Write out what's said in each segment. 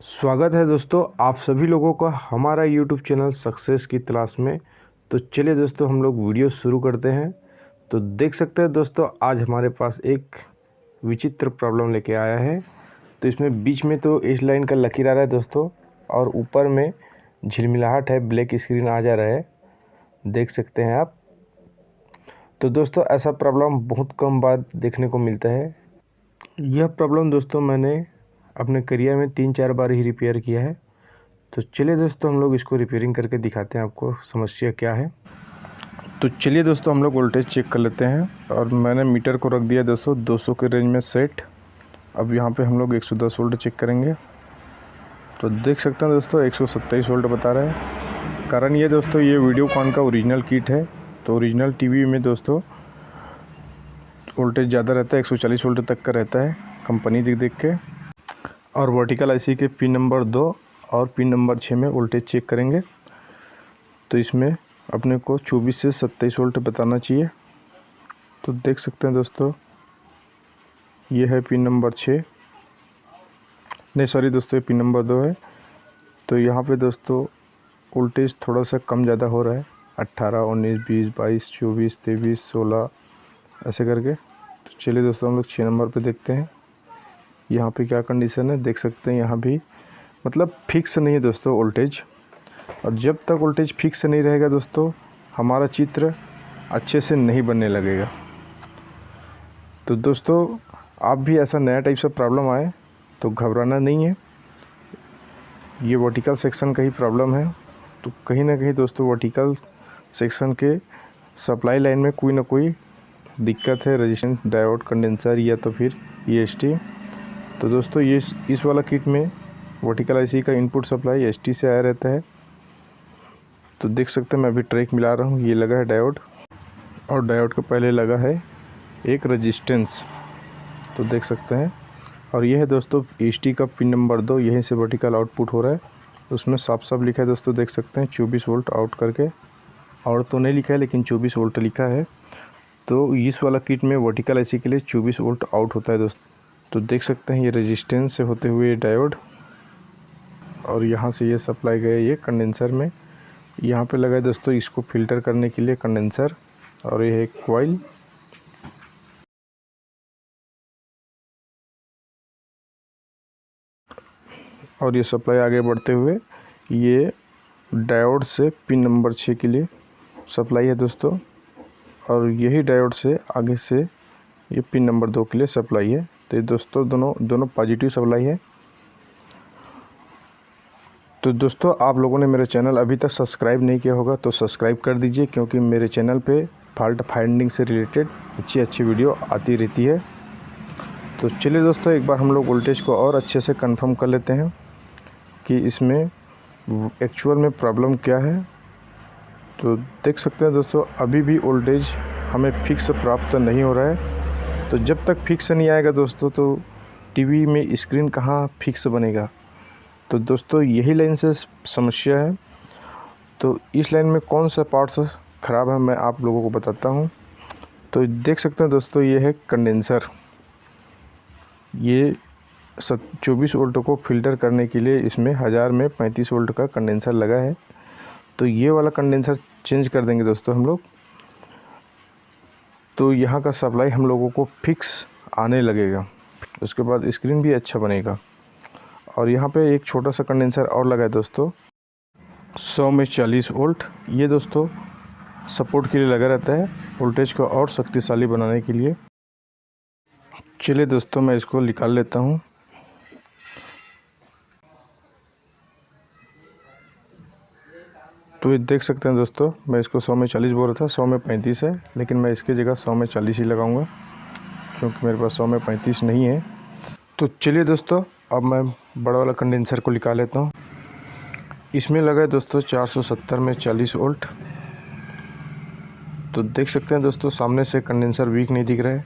स्वागत है दोस्तों आप सभी लोगों का हमारा YouTube चैनल सक्सेस की तलाश में। तो चलिए दोस्तों हम लोग वीडियो शुरू करते हैं। तो देख सकते हैं दोस्तों आज हमारे पास एक विचित्र प्रॉब्लम लेके आया है। तो इसमें बीच में तो इस लाइन का लकीर आ रहा है दोस्तों, और ऊपर में झिलमिलाहट है, ब्लैक स्क्रीन आ जा रहा है, देख सकते हैं आप। तो दोस्तों ऐसा प्रॉब्लम बहुत कम बार देखने को मिलता है। यह प्रॉब्लम दोस्तों मैंने अपने करियर में 3-4 बार ही रिपेयर किया है। तो चलिए दोस्तों हम लोग इसको रिपेयरिंग करके दिखाते हैं आपको समस्या क्या है। तो चलिए दोस्तों हम लोग वोल्टेज चेक कर लेते हैं, और मैंने मीटर को रख दिया दोस्तों 200 के रेंज में सेट। अब यहाँ पे हम लोग 110 वोल्ट चेक करेंगे। तो देख सकते हैं दोस्तों 127 वोल्ट बता रहा है। कारण ये दोस्तों ये वीडियोकॉन का ओरिजिनल किट है। तो ओरिजिनल टीवी में दोस्तों वोल्टेज ज़्यादा रहता है, 140 वोल्ट तक का रहता है कंपनी देख के। और वर्टिकल आईसी के पिन नंबर 2 और पिन नंबर 6 में वोल्टेज चेक करेंगे। तो इसमें अपने को 24 से 27 वोल्ट बताना चाहिए। तो देख सकते हैं दोस्तों ये है पिन नंबर 6, नहीं सॉरी दोस्तों ये पिन नंबर 2 है। तो यहाँ पे दोस्तों वोल्टेज थोड़ा सा कम ज़्यादा हो रहा है, 18, 19, 20, 22, 24, 23, 16 ऐसे करके। तो चलिए दोस्तों हम लोग 6 नंबर पे देखते हैं यहाँ पे क्या कंडीशन है। देख सकते हैं यहाँ भी मतलब फिक्स नहीं है दोस्तों वोल्टेज, और जब तक वोल्टेज फिक्स नहीं रहेगा दोस्तों हमारा चित्र अच्छे से नहीं बनने लगेगा। तो दोस्तों आप भी ऐसा नया टाइप से प्रॉब्लम आए तो घबराना नहीं है, ये वर्टिकल सेक्शन का ही प्रॉब्लम है। तो कहीं ना कहीं दोस्तों वर्टिकल सेक्शन के सप्लाई लाइन में कोई ना कोई दिक्कत है, रेजिस्टेंस, डायोड, कंडेंसर या तो फिर EST। तो दोस्तों ये इस वाला किट में वर्टिकल आईसी का इनपुट सप्लाई ST से आया रहता है। तो देख सकते हैं मैं अभी ट्रैक मिला रहा हूँ, ये लगा है डायोड, और डायोड के पहले लगा है एक रेजिस्टेंस। तो देख सकते हैं, और ये है दोस्तों ST का पिन नंबर 2, यहीं से वर्टिकल आउटपुट हो रहा है। उसमें साफ साफ लिखा है दोस्तों, देख सकते हैं 24 वोल्ट आउट करके, और तो नहीं लिखा है लेकिन 24 वोल्ट लिखा है। तो इस वाला किट में वर्टिकल आईसी के लिए 24 वोल्ट आउट होता है दोस्तों। तो देख सकते हैं ये रेजिस्टेंस से होते हुए डायोड, और यहाँ से ये सप्लाई गया ये कंडेंसर में। यहाँ पे लगा है दोस्तों इसको फिल्टर करने के लिए कंडेंसर, और ये है कॉइल। और ये सप्लाई आगे बढ़ते हुए ये डायोड से पिन नंबर 6 के लिए सप्लाई है दोस्तों, और यही डायोड से आगे से ये पिन नंबर 2 के लिए सप्लाई है। तो ये दोस्तों दोनों पॉजिटिव सप्लाई है। तो दोस्तों आप लोगों ने मेरे चैनल अभी तक सब्सक्राइब नहीं किया होगा तो सब्सक्राइब कर दीजिए, क्योंकि मेरे चैनल पे फॉल्ट फाइंडिंग से रिलेटेड अच्छी वीडियो आती रहती है। तो चलिए दोस्तों एक बार हम लोग वोल्टेज को और अच्छे से कंफर्म कर लेते हैं कि इसमें एक्चुअल में प्रॉब्लम क्या है। तो देख सकते हैं दोस्तों अभी भी वोल्टेज हमें फिक्स प्राप्त नहीं हो रहा है। तो जब तक फिक्स नहीं आएगा दोस्तों तो टीवी में स्क्रीन कहाँ फिक्स बनेगा। तो दोस्तों यही लाइन से समस्या है। तो इस लाइन में कौन सा पार्ट्स ख़राब है मैं आप लोगों को बताता हूँ। तो देख सकते हैं दोस्तों ये है कंडेंसर, ये 24 वोल्ट को फिल्टर करने के लिए इसमें 1000 में 35 वोल्ट का कंडेंसर लगा है। तो ये वाला कंडेंसर चेंज कर देंगे दोस्तों हम लोग, तो यहाँ का सप्लाई हम लोगों को फिक्स आने लगेगा, उसके बाद स्क्रीन भी अच्छा बनेगा। और यहाँ पे एक छोटा सा कंडेंसर और लगा है दोस्तों 100 में 40 वोल्ट, ये दोस्तों सपोर्ट के लिए लगा रहता है, वोल्टेज को और शक्तिशाली बनाने के लिए। चलिए दोस्तों मैं इसको निकाल लेता हूँ। तो ये देख सकते हैं दोस्तों मैं इसको 100 में 40 बोल रहा था, 100 में 35 है, लेकिन मैं इसकी जगह 100 में 40 ही लगाऊंगा क्योंकि मेरे पास 100 में 35 नहीं है। तो चलिए दोस्तों अब मैं बड़ा वाला कंडेंसर को निकाल लेता हूँ। इसमें लगा है दोस्तों 470 में 40 वोल्ट। तो देख सकते हैं दोस्तों सामने से कंडेंसर वीक नहीं दिख रहा है,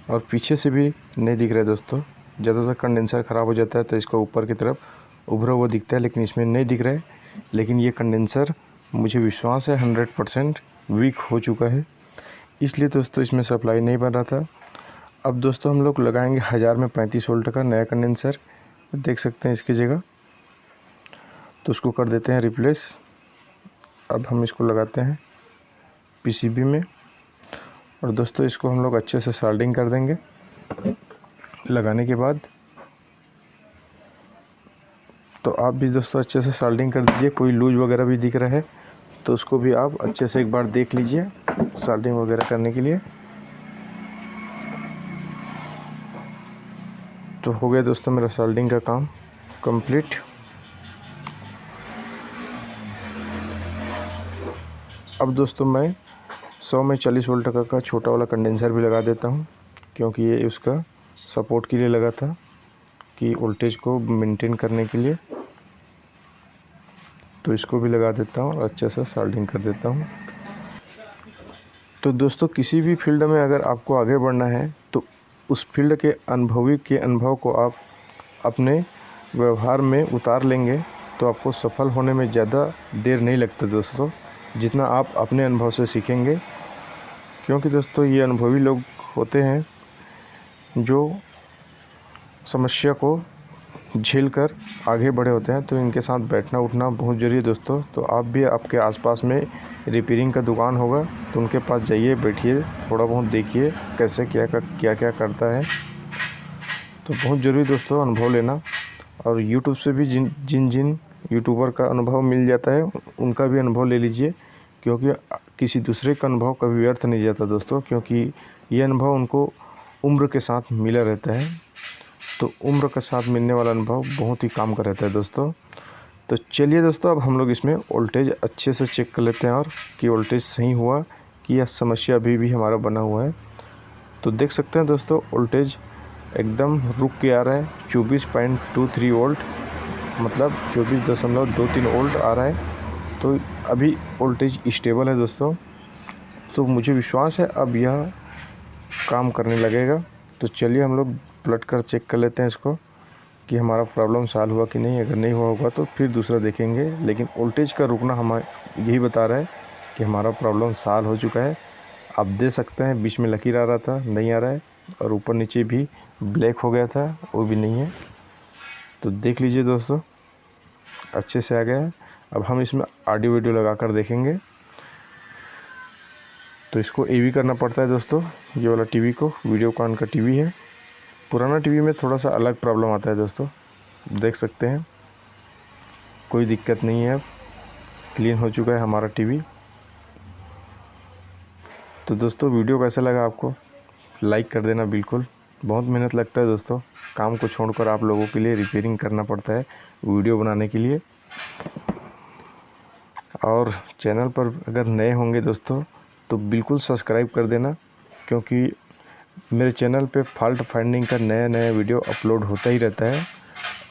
और पीछे से भी नहीं दिख रहा है दोस्तों। ज़्यादातर कंडेंसर ख़राब हो जाता है तो इसको ऊपर की तरफ उभरा हुआ दिखता है, लेकिन इसमें नहीं दिख रहा है। लेकिन ये कंडेंसर मुझे विश्वास है 100% वीक हो चुका है, इसलिए दोस्तों इसमें सप्लाई नहीं बन रहा था। अब दोस्तों हम लोग लगाएंगे 1000 में 35 वोल्ट का नया कंडेंसर, देख सकते हैं इसकी जगह। तो उसको कर देते हैं रिप्लेस। अब हम इसको लगाते हैं पीसीबी में और दोस्तों इसको हम लोग अच्छे से सोल्डरिंग कर देंगे। लगाने के बाद तो आप भी दोस्तों अच्छे से सोल्डरिंग कर दीजिए। कोई लूज वगैरह भी दिख रहा है तो उसको भी आप अच्छे से एक बार देख लीजिए सोल्डरिंग वगैरह करने के लिए। तो हो गया दोस्तों मेरा सोल्डरिंग का काम कंप्लीट। अब दोस्तों मैं 100 में 40 वोल्ट का छोटा वाला कंडेंसर भी लगा देता हूँ, क्योंकि ये उसका सपोर्ट के लिए लगा था कि वोल्टेज को मेंटेन करने के लिए। तो इसको भी लगा देता हूँ और अच्छे से सोल्डरिंग कर देता हूँ। तो दोस्तों किसी भी फील्ड में अगर आपको आगे बढ़ना है तो उस फील्ड के अनुभवी के अनुभव को आप अपने व्यवहार में उतार लेंगे तो आपको सफल होने में ज़्यादा देर नहीं लगता दोस्तों, जितना आप अपने अनुभव से सीखेंगे। क्योंकि दोस्तों ये अनुभवी लोग होते हैं जो समस्या को झेल कर आगे बढ़े होते हैं, तो इनके साथ बैठना उठना बहुत ज़रूरी है दोस्तों। तो आप भी आपके आसपास में रिपेयरिंग का दुकान होगा तो उनके पास जाइए, बैठिए, थोड़ा बहुत देखिए कैसे क्या करता है। तो बहुत ज़रूरी दोस्तों अनुभव लेना। और यूट्यूब से भी जिन यूट्यूबर का अनुभव मिल जाता है उनका भी अनुभव ले लीजिए, क्योंकि किसी दूसरे का अनुभव कभी व्यर्थ नहीं जाता दोस्तों, क्योंकि ये अनुभव उनको उम्र के साथ मिला रहता है। तो उम्र के साथ मिलने वाला अनुभव बहुत ही काम का रहता है दोस्तों। तो चलिए दोस्तों अब हम लोग इसमें वोल्टेज अच्छे से चेक कर लेते हैं और कि वोल्टेज सही हुआ कि यह समस्या अभी भी हमारा बना हुआ है। तो देख सकते हैं दोस्तों वोल्टेज एकदम रुक के आ रहा है 24.23 वोल्ट, मतलब 24.23 वोल्ट आ रहा है। तो अभी वोल्टेज स्टेबल है दोस्तों। तो मुझे विश्वास है अब यह काम करने लगेगा। तो चलिए हम लोग पलट कर चेक कर लेते हैं इसको कि हमारा प्रॉब्लम सॉल्व हुआ कि नहीं। अगर नहीं हुआ होगा तो फिर दूसरा देखेंगे, लेकिन वोल्टेज का रुकना हमारा यही बता रहा है कि हमारा प्रॉब्लम सॉल्व हो चुका है। आप देख सकते हैं बीच में लकीर आ रहा था, नहीं आ रहा है, और ऊपर नीचे भी ब्लैक हो गया था, वो भी नहीं है। तो देख लीजिए दोस्तों अच्छे से आ गया है। अब हम इसमें ऑडियो वीडियो लगा कर देखेंगे। तो इसको AV करना पड़ता है दोस्तों, ये वाला टीवी को, वीडियोकॉन का टीवी है। पुराना टीवी में थोड़ा सा अलग प्रॉब्लम आता है दोस्तों, देख सकते हैं। कोई दिक्कत नहीं है, अब क्लीन हो चुका है हमारा टीवी। तो दोस्तों वीडियो कैसा लगा आपको, लाइक कर देना बिल्कुल। बहुत मेहनत लगता है दोस्तों, काम को छोड़कर आप लोगों के लिए रिपेयरिंग करना पड़ता है वीडियो बनाने के लिए। और चैनल पर अगर नए होंगे दोस्तों तो बिल्कुल सब्सक्राइब कर देना, क्योंकि मेरे चैनल पे फॉल्ट फाइंडिंग का नया वीडियो अपलोड होता ही रहता है।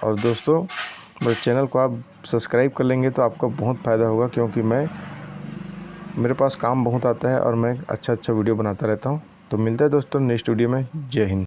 और दोस्तों मेरे चैनल को आप सब्सक्राइब कर लेंगे तो आपका बहुत फ़ायदा होगा, क्योंकि मेरे पास काम बहुत आता है और मैं अच्छा वीडियो बनाता रहता हूँ। तो मिलता है दोस्तों नेक्स्ट वीडियो में। जय हिंद।